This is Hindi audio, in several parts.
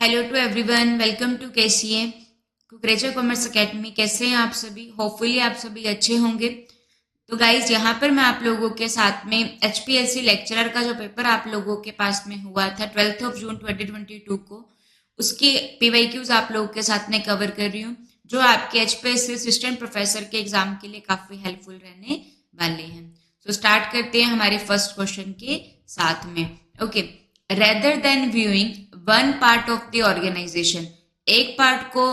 Hello to everyone, welcome to KCA Kukreja commerce academy. कैसे हैं आप सभी? होपफुली आप सभी अच्छे होंगे। तो गाइज, यहाँ पर मैं आप लोगों के साथ में एचपीएससी लेक्चरर का जो पेपर आप लोगों के पास में हुआ था 12 जून 2022 को, उसकी पीवाईक्यूज आप लोगों के साथ में कवर कर रही हूँ, जो आपके एचपीएससी असिस्टेंट प्रोफेसर के एग्जाम के लिए काफी हेल्पफुल रहने वाले हैं। तो स्टार्ट करते हैं हमारे फर्स्ट क्वेश्चन के साथ में। Okay, rather than viewing one part of the organisation, एक पार्ट को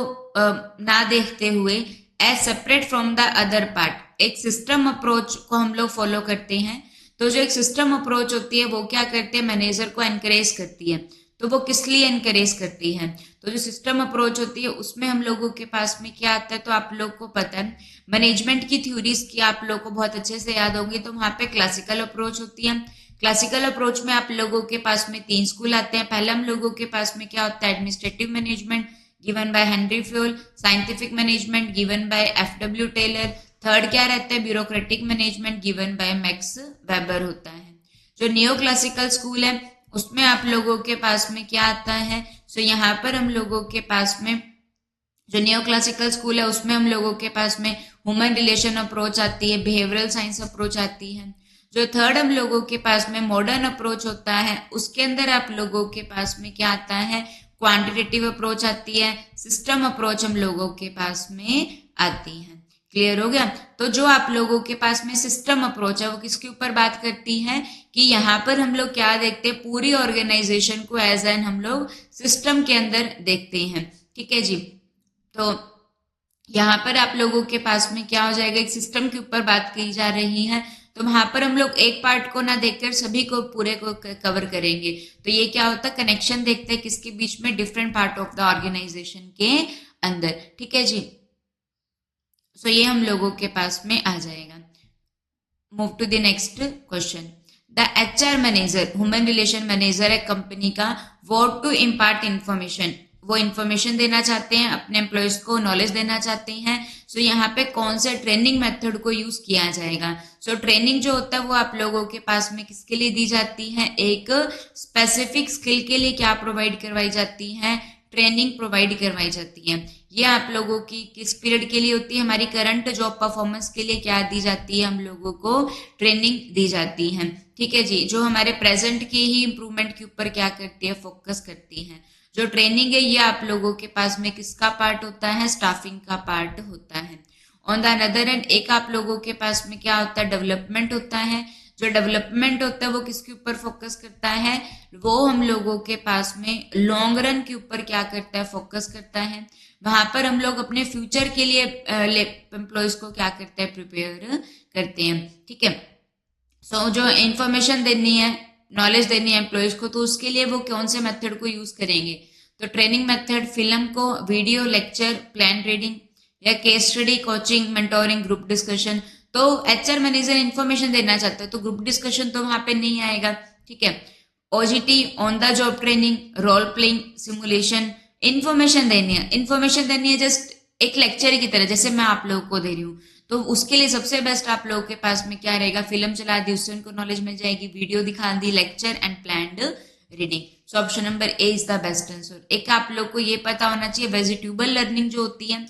ना देखते हुए as separate from the other part, एक सिस्टम अप्रोच को हम लोग फॉलो करते हैं। तो जो एक सिस्टम अप्रोच होती है वो क्या करती है, मैनेजर को एनकरेज करती है। तो वो किस लिए एनकरेज करती है? तो जो सिस्टम अप्रोच होती है उसमें हम लोगों के पास में क्या आता है, तो आप लोग को पता है मैनेजमेंट की थ्योरीज की आप लोग को बहुत अच्छे से याद होगी। तो वहां पे क्लासिकल अप्रोच होती है। क्लासिकल अप्रोच में आप लोगों के पास में 3 स्कूल आते हैं। पहला हम लोगों के पास में क्या होता है, administrative management given by Henri Fayol, scientific management given by FW Taylor, third क्या रहता है, bureaucratic management given by Max Weber होता है। जो नियो क्लासिकल स्कूल है उसमें आप लोगों के पास में क्या आता है, सो यहाँ पर हम लोगों के पास में जो नियो क्लासिकल स्कूल है उसमें हम लोगों के पास में ह्यूमन रिलेशन अप्रोच आती है, बिहेवियरल साइंस अप्रोच आती है। जो थर्ड हम लोगों के पास में मॉडर्न अप्रोच होता है उसके अंदर आप लोगों के पास में क्या आता है, क्वांटिटेटिव अप्रोच आती है, सिस्टम अप्रोच हम लोगों के पास में आती है। क्लियर हो गया? तो जो आप लोगों के पास में सिस्टम अप्रोच है वो किसके ऊपर बात करती है कि यहाँ पर हम लोग क्या देखते हैं, पूरी ऑर्गेनाइजेशन को एज एन हम लोग सिस्टम के अंदर देखते हैं। ठीक है जी। तो यहाँ पर आप लोगों के पास में क्या हो जाएगा, एक सिस्टम के ऊपर बात की जा रही है। तो वहां पर हम लोग एक पार्ट को ना देखकर सभी को पूरे को कवर करेंगे। तो ये क्या होता है, कनेक्शन देखते हैं किसके बीच में, different part of the organisation के अंदर। ठीक है जी। सो ये हम लोगों के पास में आ जाएगा। Move to the next question. The HR manager, human relation manager है कंपनी का, वॉन्ट टू इम्पार्ट इंफॉर्मेशन, वो इन्फॉर्मेशन देना चाहते हैं, अपने एम्प्लॉयज को नॉलेज देना चाहते हैं। सो यहाँ पे कौन से ट्रेनिंग मेथड को यूज किया जाएगा? सो ट्रेनिंग जो होता है वो आप लोगों के पास में किसके लिए दी जाती है, एक स्पेसिफिक स्किल के लिए क्या प्रोवाइड करवाई जाती है, ट्रेनिंग प्रोवाइड करवाई जाती है। ये आप लोगों की किस पीरियड के लिए होती है, हमारी करंट जॉब परफॉर्मेंस के लिए क्या दी जाती है, हम लोगों को ट्रेनिंग दी जाती है। ठीक है जी। जो हमारे प्रेजेंट की ही इंप्रूवमेंट के ऊपर क्या करती है, फोकस करती है। जो ट्रेनिंग है ये आप लोगों के पास में किसका पार्ट होता है, स्टाफिंग का पार्ट होता है। ऑन द अनदर एंड एक आप लोगों के पास में क्या होता है, डेवलपमेंट होता है। जो डेवलपमेंट होता है वो किसके ऊपर फोकस करता है, वो हम लोगों के पास में लॉन्ग रन के ऊपर क्या करता है, फोकस करता है। वहां पर हम लोग अपने फ्यूचर के लिए एम्प्लॉयज को क्या करते हैं, प्रिपेयर करते हैं। ठीक है। सो जो इंफॉर्मेशन देनी है, नॉलेज देनी है एम्प्लॉयज को, तो उसके लिए वो कौन से मेथड को यूज करेंगे? तो ट्रेनिंग मेथड, फिल्म को, वीडियो, लेक्चर, प्लान रीडिंग या case study, coaching, mentoring, group discussion. तो एचआर मैनेजर इंफॉर्मेशन देना चाहता है तो ग्रुप डिस्कशन तो वहां पे नहीं आएगा। ठीक है। OJT, on the job training, role playing, simulation, information देनी है जस्ट एक लेक्चर की तरह, जैसे मैं आप लोगों को दे रही हूँ। तो उसके लिए सबसे बेस्ट आप लोगों के पास में क्या रहेगा, फिल्म चला दी, उससे उनको नॉलेज मिल जाएगी, वीडियो दिखा दी, lecture and planned reading. So option number A is the best answer. एक आप लोग को ये पता होना चाहिए, वेजिटेबल लर्निंग जो होती है,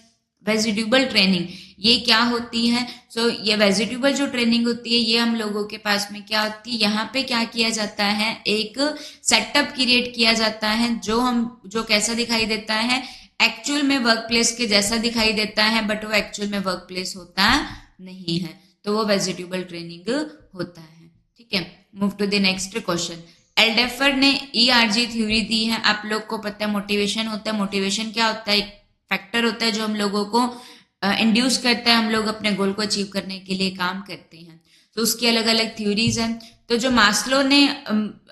वेजिटेबल ट्रेनिंग, ये क्या होती है? सो ये वेजिटेबल जो ट्रेनिंग होती है ये हम लोगों के पास में क्या होती है, यहाँ पे क्या किया जाता है, एक सेटअप क्रिएट किया जाता है जो कैसा दिखाई देता है, एक्चुअल में वर्क प्लेस के जैसा दिखाई देता है, बट वो एक्चुअल में वर्क प्लेस होता नहीं है। तो वो वेजिटेबल ट्रेनिंग होता है। ठीक है। Move to the next question. Alderfer ने ईआरजी थ्योरी दी है। आप लोग को पता है मोटिवेशन होता है। मोटिवेशन क्या होता है, एक फैक्टर होता है जो हम लोगों को इंड्यूस करता है, हम लोग अपने गोल को अचीव करने के लिए काम करते हैं। तो उसकी अलग अलग थ्योरीज हैं। तो जो मास्लो ने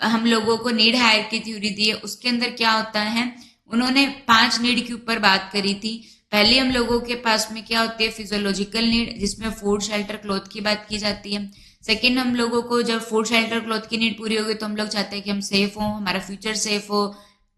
हम लोगों को नीड हायर की थ्योरी दी है उसके अंदर क्या होता है, उन्होंने 5 नीड के ऊपर बात करी थी। पहले हम लोगों के पास में क्या होती है, फिजियोलॉजिकल नीड, जिसमें फूड, शेल्टर, क्लॉथ की बात की जाती है। सेकंड, हम लोगों को जब फूड, शेल्टर, क्लॉथ की नीड पूरी होगी तो हम लोग चाहते हैं कि हम सेफ हो, हमारा फ्यूचर सेफ हो,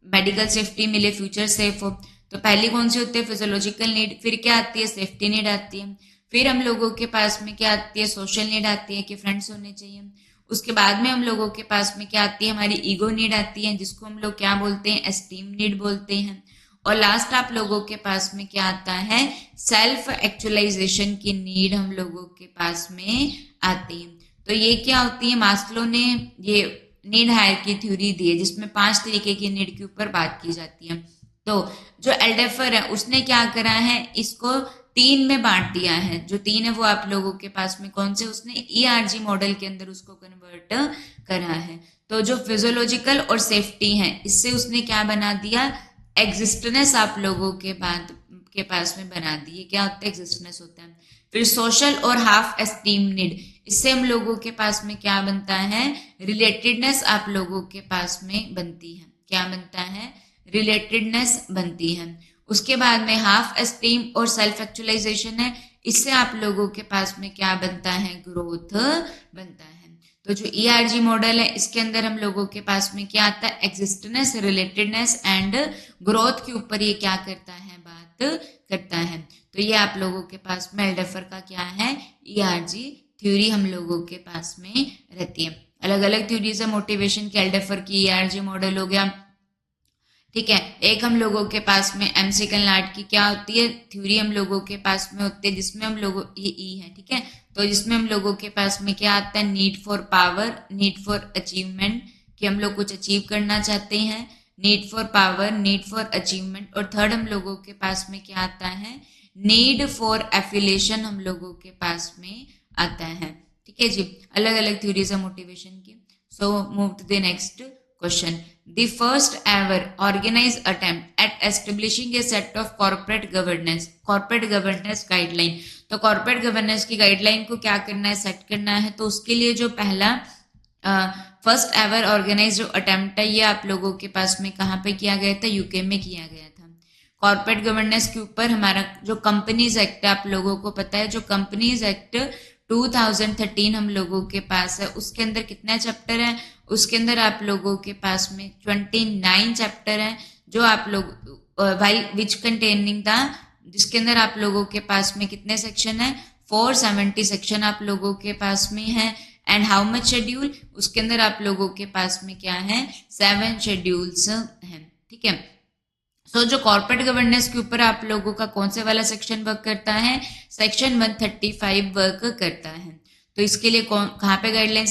मेडिकल सेफ्टी मिले, फ्यूचर सेफ हो। तो पहली कौन सी होती है, फिजियोलॉजिकल नीड। फिर क्या आती है, सेफ्टी नीड आती है। फिर हम लोगों के पास में क्या आती है, सोशल नीड आती है कि फ्रेंड्स होने चाहिए। उसके बाद में हम लोगों के पास में क्या आती है, हमारी ईगो नीड आती है, जिसको हम लोग क्या बोलते हैं, एस्टीम नीड बोलते हैं। और लास्ट आप लोगों के पास में क्या आता है, सेल्फ एक्चुअलाइजेशन की नीड हम लोगों के पास में आती है। तो ये क्या होती है, मास्लो ने ये नीड हायरार्की थ्योरी दी है, जिसमें 5 तरीके की नीड के ऊपर बात की जाती है। तो जो एल्डेफर है उसने क्या करा है, इसको 3 में बांट दिया है। जो 3 है वो आप लोगों के पास में कौन से, उसने ERG मॉडल के अंदर उसको कन्वर्ट करा है। तो जो फिजियोलॉजिकल और सेफ्टी है, इससे उसने क्या बना दिया, एग्जिस्टेंस आप लोगों के पास में बना दी है। क्या होता है, एग्जिस्टेंस होता है। फिर सोशल और हाफ एस्टीम नीड, इससे हम लोगों के पास में क्या बनता है, रिलेटेडनेस आप लोगों के पास में बनती है। क्या बनता है, रिलेटेडनेस बनती है। उसके बाद में हाफ एस्टीम और सेल्फ एक्चुअलाइजेशन है, इससे आप लोगों के पास में क्या बनता है, ग्रोथ बनता है। तो जो ERG मॉडल है, इसके अंदर हम लोगों के पास में क्या आता है, एग्जिस्टेंस, रिलेटेडनेस एंड ग्रोथ के ऊपर ये क्या करता है, बात करता है। तो ये आप लोगों के पास में एल्डेफर का क्या है, ERG थ्योरी हम लोगों के पास में रहती है। अलग अलग थ्योरीज है मोटिवेशन की, एल्डेफर की ERG मॉडल हो गया, ठीक है। एक हम लोगों के पास में MC कनलाट की क्या होती है, थ्योरी हम लोगों के पास में होती है, जिसमें हम लोगों, ये E है, ठीक है। तो जिसमें हम लोगों के पास में क्या आता है, need for power, need for achievement, कि हम लोग कुछ अचीव करना चाहते हैं, need for power, need for achievement. और थर्ड हम लोगों के पास में क्या आता है, नीड फॉर एफिलिएशन हम लोगों के पास में आता है, ठीक है जी। अलग अलग थ्योरीज है मोटिवेशन की। So move to the next question. The first ever organized attempt at establishing a set of corporate governance guideline। तो corporate governance की गाइडलाइन को क्या करना है, सेट करना है। तो उसके लिए जो पहला फर्स्ट एवर ऑर्गेनाइज्ड अटेम्प्ट है, ये आप लोगों के पास में कहाँ पे किया गया था, यूके में किया गया था। कॉर्पोरेट गवर्नेंस के ऊपर हमारा जो कंपनीज एक्ट है, आप लोगों को पता है, जो कंपनीज एक्ट 2013 हम लोगों के पास है, उसके अंदर कितना चैप्टर है, उसके अंदर आप लोगों के पास में 29 चैप्टर है, जो आप लोग विच कंटेनिंग था, जिसके अंदर आप लोगों के पास में कितने सेक्शन है, 470 सेक्शन आप लोगों के पास में है। एंड हाउ मच शेड्यूल, उसके अंदर आप लोगों के पास में क्या है, 7 शेड्यूल्स हैं, ठीक है। सो जो कॉर्पोरेट गवर्नेंस के ऊपर आप लोगों का कौन से वाला सेक्शन वर्क करता है, सेक्शन 135 वर्क करता है। तो इसके लिए कहाँ पे गाइडलाइन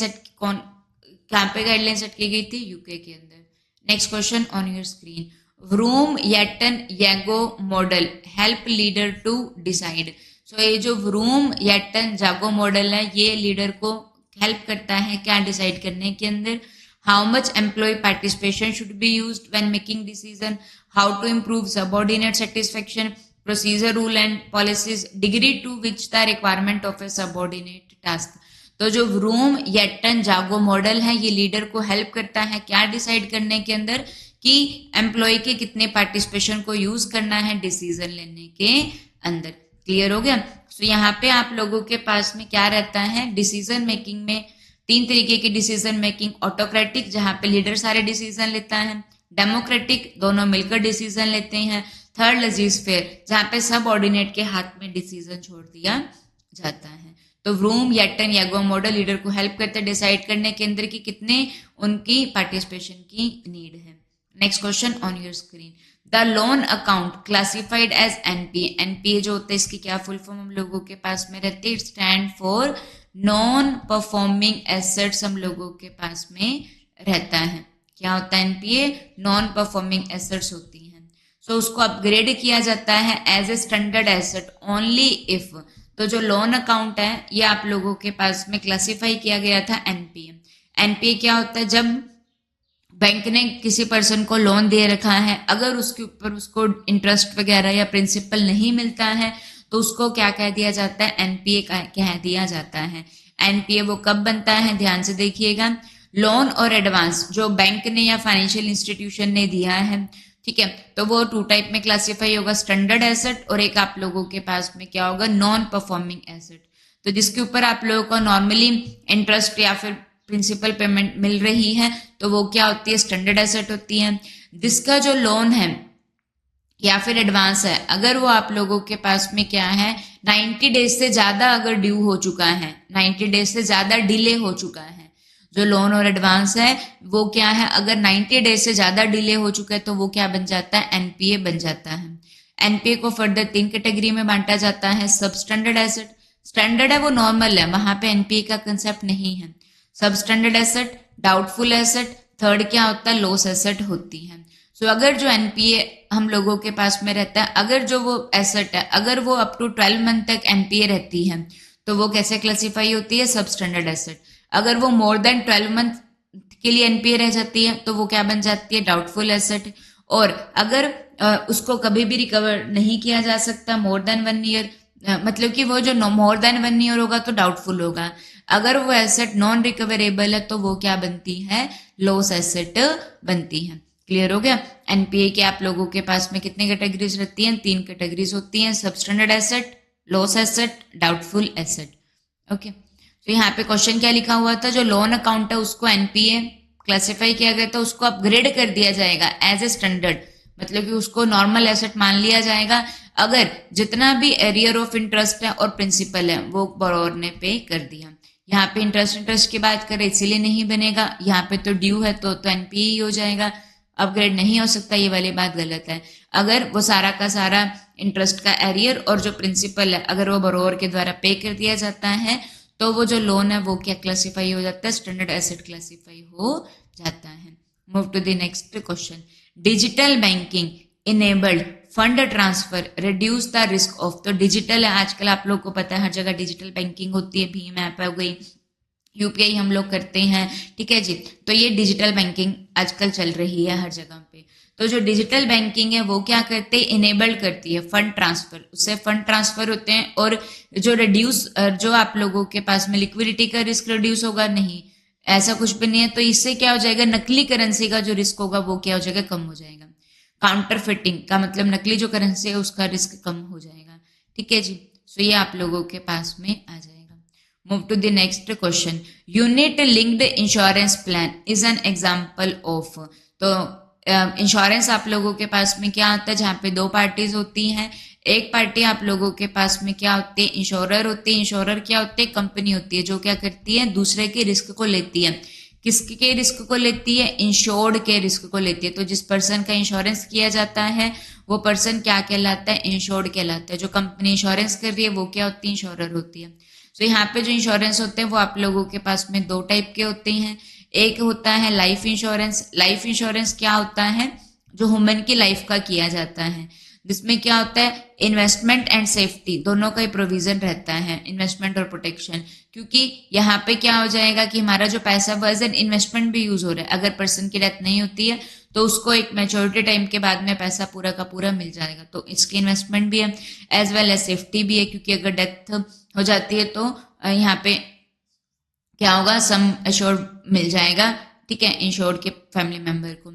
सेट की गई थी, यूके के अंदर। Next question on your screen, Vroom Yetton Jago model help leader to decide. So ये जो व्रूम येटन जागो मॉडल है, ये लीडर को हेल्प करता है क्या डिसाइड करने के अंदर, how much employ participation should be used when making decision, how to improve subordinate satisfaction, procedure, rule and policies, degree to which the requirement of a subordinate task. तो जो व्रूम येटन जागो मॉडल है, ये लीडर को हेल्प करता है क्या डिसाइड करने के अंदर, कि एम्प्लॉय के कितने पार्टिसिपेशन को यूज करना है डिसीजन लेने के अंदर। क्लियर हो गया। तो यहाँ पे आप लोगों के पास में क्या रहता है, डिसीजन मेकिंग में 3 तरीके की डिसीजन मेकिंग, ऑटोक्रेटिक जहाँ पे लीडर सारे डिसीजन लेता है, डेमोक्रेटिक दोनों मिलकर डिसीजन लेते हैं, थर्ड लजीज फेयर जहाँ पे सब ऑर्डिनेट के हाथ में डिसीजन छोड़ दिया जाता है। तो vroom Yetton Jago model leader को हेल्प करते हैं डिसाइड करने के अंदर कि कितने उनकी पार्टिसिपेशन की नीड है। Next question on your screen, the loan account classified as NPA. NPA जो होता है, इसकी क्या फुल फॉर्म हम लोगों के पास में रहती है, it stand for non performing assets हम लोगों के पास में रहता है। क्या होता है एनपीए, नॉन परफॉर्मिंग एसेट्स होती हैं। सो उसको अपग्रेड किया जाता है as a standard asset only if. तो जो लोन अकाउंट है, ये आप लोगों के पास में क्लासिफाई किया गया था एनपीए। एनपीए क्या होता है, जब बैंक ने किसी पर्सन को लोन दे रखा है, अगर उसके ऊपर उसको इंटरेस्ट वगैरह या प्रिंसिपल नहीं मिलता है, तो उसको क्या कह दिया जाता है, एनपीए कह दिया जाता है। एनपीए वो कब बनता है, ध्यान से देखिएगा, लोन और एडवांस जो बैंक ने या फाइनेंशियल इंस्टीट्यूशन ने दिया है, ठीक है, तो वो 2 टाइप में क्लासिफाई होगा, स्टैंडर्ड एसेट और एक आप लोगों के पास में क्या होगा, नॉन परफॉर्मिंग एसेट। तो जिसके ऊपर आप लोगों को नॉर्मली इंटरेस्ट या फिर प्रिंसिपल पेमेंट मिल रही है, तो वो क्या होती है, स्टैंडर्ड एसेट होती है। जिसका जो लोन है या फिर एडवांस है, अगर वो आप लोगों के पास में क्या है, 90 डेज से ज्यादा अगर ड्यू हो चुका है, 90 डेज से ज्यादा डिले हो चुका है, जो लोन और एडवांस है वो क्या है, अगर 90 डेज से ज्यादा डिले हो चुका है तो वो क्या बन जाता है, एनपीए बन जाता है। एनपीए को फर्दर 3 कैटेगरी में बांटा जाता है। सब स्टैंडर्ड एसेट, स्टैंडर्ड है वो नॉर्मल है, वहां पे एनपीए का कंसेप्ट नहीं है। सब standard asset, doubtful asset, third क्या होता है, लॉस एसेट होती है। सो अगर जो एनपीए हम लोगों के पास में रहता है, अगर जो वो एसेट है अगर वो अप टू 12 मंथ तक एनपीए रहती है तो वो कैसे क्लासीफाई होती है, सब स्टैंडर्ड एसेट। अगर वो मोर देन 12 मंथ के लिए एनपीए रह जाती है तो वो क्या बन जाती है, डाउटफुल एसेट। और अगर उसको कभी भी रिकवर नहीं किया जा सकता मोर देन 1 ईयर, मतलब कि वो जो मोर देन 1 ईयर होगा तो डाउटफुल होगा। अगर वो एसेट नॉन रिकवरेबल है तो वो क्या बनती है, लॉस एसेट बनती है। क्लियर हो गया। एनपीए के आप लोगों के पास में कितने कैटेगरीज रहती हैं, 3 कैटेगरीज होती हैं, सब standard asset, loss asset, doubtful asset. Okay, तो यहाँ पे क्वेश्चन क्या लिखा हुआ था, जो लोन अकाउंट है उसको एनपीए क्लासिफाई किया गया था, उसको अपग्रेड कर दिया जाएगा एज ए स्टैंडर्ड, मतलब कि उसको नॉर्मल एसेट मान लिया जाएगा अगर जितना भी एरियर ऑफ इंटरेस्ट है और प्रिंसिपल है वो बोरोवर ने पे कर दिया। यहाँ पे इंटरेस्ट की बात करें इसीलिए नहीं बनेगा, यहाँ पे तो ड्यू है तो एनपीए ही हो जाएगा, अपग्रेड नहीं हो सकता, ये वाली बात गलत है। अगर वो सारा का सारा इंटरेस्ट का एरियर और जो प्रिंसिपल है अगर वो बोरोवर के द्वारा पे कर दिया जाता है तो वो जो लोन है वो क्या क्लासीफाई हो जाता है, स्टैंडर्ड एसेट क्लासीफाई हो जाता है। Move to the next question. Digital banking enabled fund transfer reduce the risk of, तो डिजिटल है आजकल आप लोग को पता है हर जगह डिजिटल बैंकिंग होती है, भीम ऐप हो गई, यूपीआई हम लोग करते हैं, ठीक है जी। तो ये डिजिटल बैंकिंग आजकल चल रही है हर जगह पे। तो जो डिजिटल बैंकिंग है वो क्या करते हैं, इनेबल्ड करती है फंड ट्रांसफर, उससे फंड ट्रांसफर होते हैं और जो रिड्यूस, जो आप लोगों के पास में लिक्विडिटी का रिस्क रिड्यूस होगा, नहीं ऐसा कुछ भी नहीं है। तो इससे क्या हो जाएगा, नकली करेंसी का जो रिस्क होगा वो क्या हो जाएगा, कम हो जाएगा। काउंटर फिटिंग का मतलब नकली जो करेंसी है उसका रिस्क कम हो जाएगा, ठीक है जी। सो ये आप लोगों के पास में आ जाएगा। Move to the next question. Unit linked insurance plan is an example of, तो इंश्योरेंस आप लोगों के पास में क्या होता है, जहाँ पे 2 पार्टीज होती हैं। एक पार्टी आप लोगों के पास में क्या होती है, इंश्योरर होती है। इंश्योरर क्या होती है, कंपनी होती है जो क्या करती है, दूसरे के रिस्क को लेती है। किसके रिस्क को लेती है, इंश्योर्ड के रिस्क को लेती है। तो जिस पर्सन का इंश्योरेंस किया जाता है वो पर्सन क्या कहलाता है, इंश्योर्ड कहलाता है। जो कंपनी इंश्योरेंस कर रही है वो क्या होती है, इंश्योरर होती है। तो यहाँ पे जो इंश्योरेंस होते हैं वो आप लोगों के पास में 2 टाइप के होते हैं। एक होता है लाइफ इंश्योरेंस। लाइफ इंश्योरेंस क्या होता है, जो ह्यूमन की लाइफ का किया जाता है, जिसमें क्या होता है, इन्वेस्टमेंट एंड सेफ्टी दोनों का ही प्रोविजन रहता है, इन्वेस्टमेंट और प्रोटेक्शन। क्योंकि यहाँ पे क्या हो जाएगा कि हमारा जो पैसा वो एज एन इन्वेस्टमेंट भी यूज हो रहा है। अगर पर्सन की डेथ नहीं होती है तो उसको एक मैच्योरिटी टाइम के बाद में पैसा पूरा का पूरा मिल जाएगा, तो इसकी इन्वेस्टमेंट भी है एज वेल एज सेफ्टी भी है। क्योंकि अगर डेथ हो जाती है तो यहाँ पे क्या होगा, सम एश्योर्ड मिल जाएगा, ठीक है, इंश्योर्ड के फैमिली मेंबर को।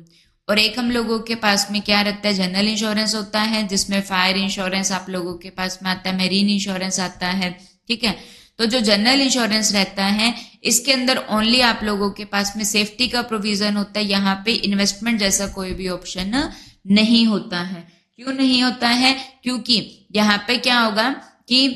और एक हम लोगों के पास में क्या रहता है, जनरल इंश्योरेंस होता है, जिसमें फायर इंश्योरेंस आप लोगों के पास में आता है, मेरीन इंश्योरेंस आता है, ठीक है। तो जो जनरल इंश्योरेंस रहता है इसके अंदर ओनली आप लोगों के पास में सेफ्टी का प्रोविजन होता है, यहाँ पे इन्वेस्टमेंट जैसा कोई भी ऑप्शन नहीं होता है। क्यों नहीं होता है, क्योंकि यहाँ पे क्या होगा कि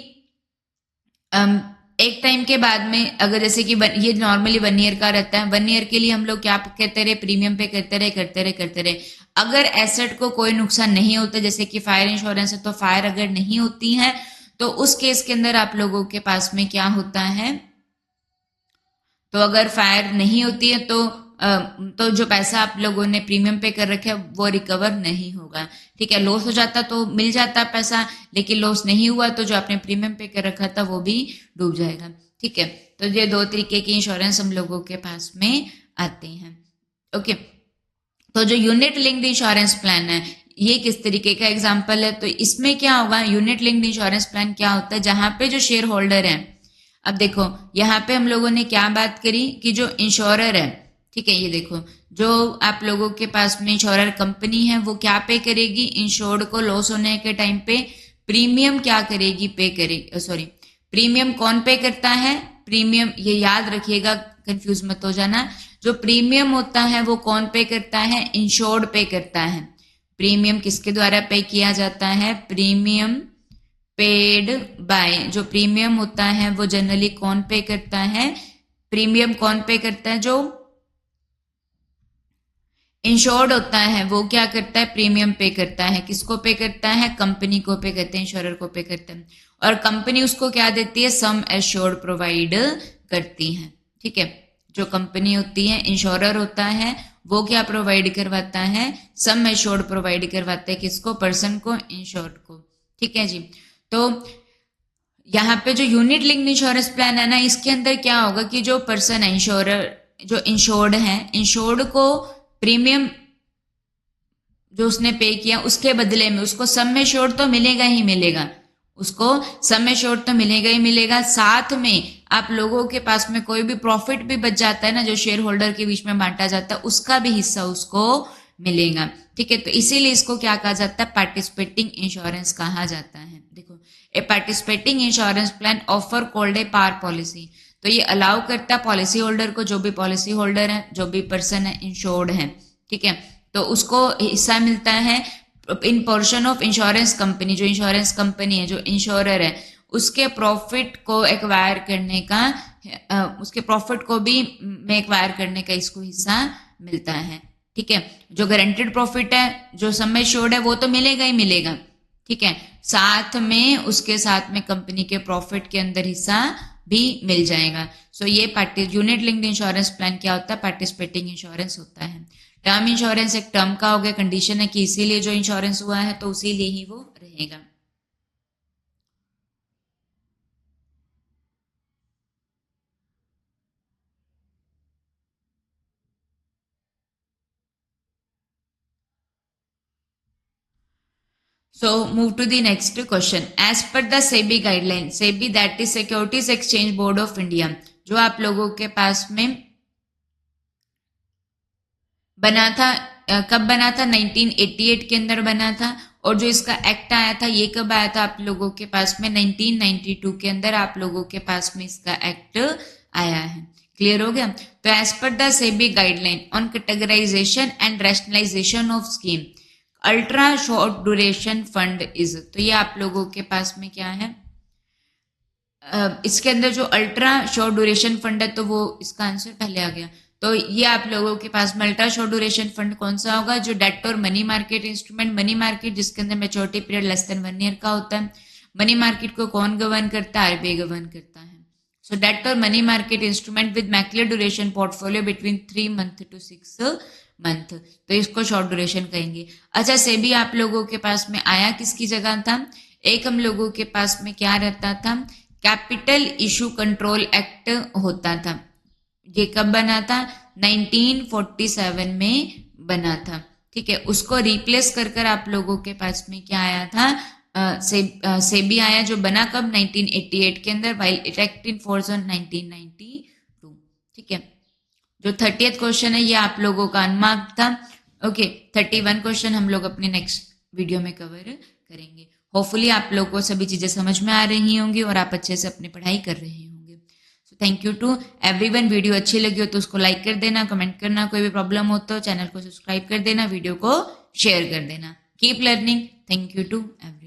एक टाइम के बाद में अगर जैसे कि ये नॉर्मली 1 ईयर का रहता है, 1 ईयर के लिए हम लोग क्या कहते रहे, प्रीमियम पे करते रहे। अगर एसेट को कोई नुकसान नहीं होता, जैसे कि फायर इंश्योरेंस है तो फायर अगर नहीं होती है तो उस केस के अंदर आप लोगों के पास में क्या होता है, तो अगर फायर नहीं होती है तो जो पैसा आप लोगों ने प्रीमियम पे कर रखा है वो रिकवर नहीं होगा, ठीक है। लॉस हो जाता तो मिल जाता पैसा, लेकिन लॉस नहीं हुआ तो जो आपने प्रीमियम पे कर रखा था वो भी डूब जाएगा, ठीक है। तो ये 2 तरीके की इंश्योरेंस हम लोगों के पास में आते हैं, ओके। तो जो यूनिट लिंक्ड इंश्योरेंस प्लान है ये किस तरीके का एग्जाम्पल है, तो इसमें क्या होगा, यूनिट लिंक्ड इंश्योरेंस प्लान क्या होता है, जहां पे जो शेयर होल्डर है, अब देखो यहाँ पे हम लोगों ने क्या बात करी कि जो इंश्योरर है, ठीक है, ये देखो जो आप लोगों के पास में इंश्योरर कंपनी है वो क्या पे करेगी, इंश्योर्ड को लॉस होने के टाइम पे प्रीमियम क्या करेगी, पे करेगी। सॉरी, प्रीमियम कौन पे करता है, प्रीमियम ये याद रखिएगा, कंफ्यूज मत हो जाना। जो प्रीमियम होता है वो कौन पे करता है, इंश्योर्ड पे करता है। प्रीमियम किसके द्वारा पे किया जाता है, प्रीमियम पेड बाय, जो प्रीमियम होता है वो जनरली कौन पे करता है, प्रीमियम कौन पे करता है? जो इंश्योर्ड होता है वो क्या करता है? प्रीमियम पे करता है। किसको पे करता है? कंपनी को पे करते हैं, इंश्योरर को पे करते हैं। और कंपनी उसको क्या देती है? सम एश्योर्ड प्रोवाइड करती है। ठीक है, जो कंपनी होती है, इंश्योरर होता है, वो क्या प्रोवाइड करवाता है? सम एश्योर्ड प्रोवाइड करवाता है। किसको? पर्सन को, इंश्योर्ड को। ठीक है जी। तो यहाँ पे जो यूनिट लिंक्ड इंश्योरेंस प्लान है ना, इसके अंदर क्या होगा कि जो पर्सन है, इंश्योरर, जो इंश्योर्ड है, इंश्योर्ड को प्रीमियम जो उसने पे किया उसके बदले में उसको सम एश्योर्ड तो मिलेगा ही मिलेगा, उसको सम एश्योर्ड तो मिलेगा ही मिलेगा। साथ में आप लोगों के पास में कोई भी प्रॉफिट भी बच जाता है ना, जो शेयर होल्डर के बीच में बांटा जाता है, उसका भी हिस्सा उसको मिलेगा। ठीक है, तो इसीलिए इसको क्या कहा जाता है? पार्टिसिपेटिंग इंश्योरेंस कहा जाता है। देखो, a participating insurance plan offer called a par policy, तो ये अलाउ करता है पॉलिसी होल्डर को, जो भी पॉलिसी होल्डर है, जो भी पर्सन है इंश्योर्ड है, ठीक है, तो उसको हिस्सा मिलता है इन पोर्शन ऑफ इंश्योरेंस कंपनी, जो इंश्योरेंस कंपनी है, जो इंश्योरर है, उसके प्रॉफिट को एक्वायर करने का, उसके प्रॉफिट को भी में एक्वायर करने का इसको हिस्सा मिलता है। ठीक है, जो गारंटेड प्रॉफिट है, जो सम एश्योर्ड है, वो तो मिलेगा ही मिलेगा। ठीक है, साथ में उसके साथ में कंपनी के प्रॉफिट के अंदर हिस्सा भी मिल जाएगा। सो ये यूनिट लिंक्ड इंश्योरेंस प्लान क्या होता है? पार्टिसिपेटिंग इंश्योरेंस होता है। टर्म इंश्योरेंस एक टर्म का हो गया, कंडीशन है कि इसीलिए जो इंश्योरेंस हुआ है तो उसीलिए ही वो रहेगा। So move to the next question. As per the SEBI guideline, SEBI that is Securities Exchange Board of India, जो आप लोगों के पास में बना था, कब बना था? 1988 के अंदर बना था। और जो इसका एक्ट आया था, ये कब आया था आप लोगों के पास में? 1992 के अंदर आप लोगों के पास में इसका एक्ट आया है। क्लियर हो गया? तो as per the SEBI guideline on categorisation and rationalisation of scheme, ultra short duration fund is, तो ये आप लोगों के पास में क्या है? इसके अंदर जो अल्ट्रा शॉर्ट ड्यूरेशन फंड है, तो वो इसका आंसर पहले आ गया। तो ये आप लोगों के पास में अल्ट्रा शॉर्ट ड्यूरेशन फंड कौन सा होगा? जो डेट और money market instrument, money market जिसके अंदर maturity period less than 1 year का होता है। मनी मार्केट को कौन गवर्न करता है? आरबीआई गवर्न करता है। सो डेट और money market instrument with macular duration portfolio between 3 month to 6 month, तो इसको शॉर्ट ड्यूरेशन कहेंगे। अच्छा, सेबी आप लोगों के पास में आया किसकी जगह था? एक हम लोगों के पास में क्या रहता था? कैपिटल इशू कंट्रोल एक्ट होता था। ये कब बना था? 1947 में बना था। ठीक है, उसको रिप्लेस कर आप लोगों के पास में क्या आया था? सेबी आया, जो बना कब? 1988 के अंदर, while it act in force on 1992। ठीक है, जो 30th क्वेश्चन है ये आप लोगों का अनमार्क्ड था। ओके, 31 क्वेश्चन हम लोग अपने नेक्स्ट वीडियो में कवर करेंगे। होपफुली आप लोगों को सभी चीजें समझ में आ रही होंगी और आप अच्छे से अपनी पढ़ाई कर रहे होंगे। So thank you to everyone. Video अच्छी लगी हो तो उसको लाइक कर देना, कमेंट करना, कोई भी प्रॉब्लम हो तो चैनल को सब्सक्राइब कर देना, वीडियो को शेयर कर देना। Keep learning. Thank you to everyone.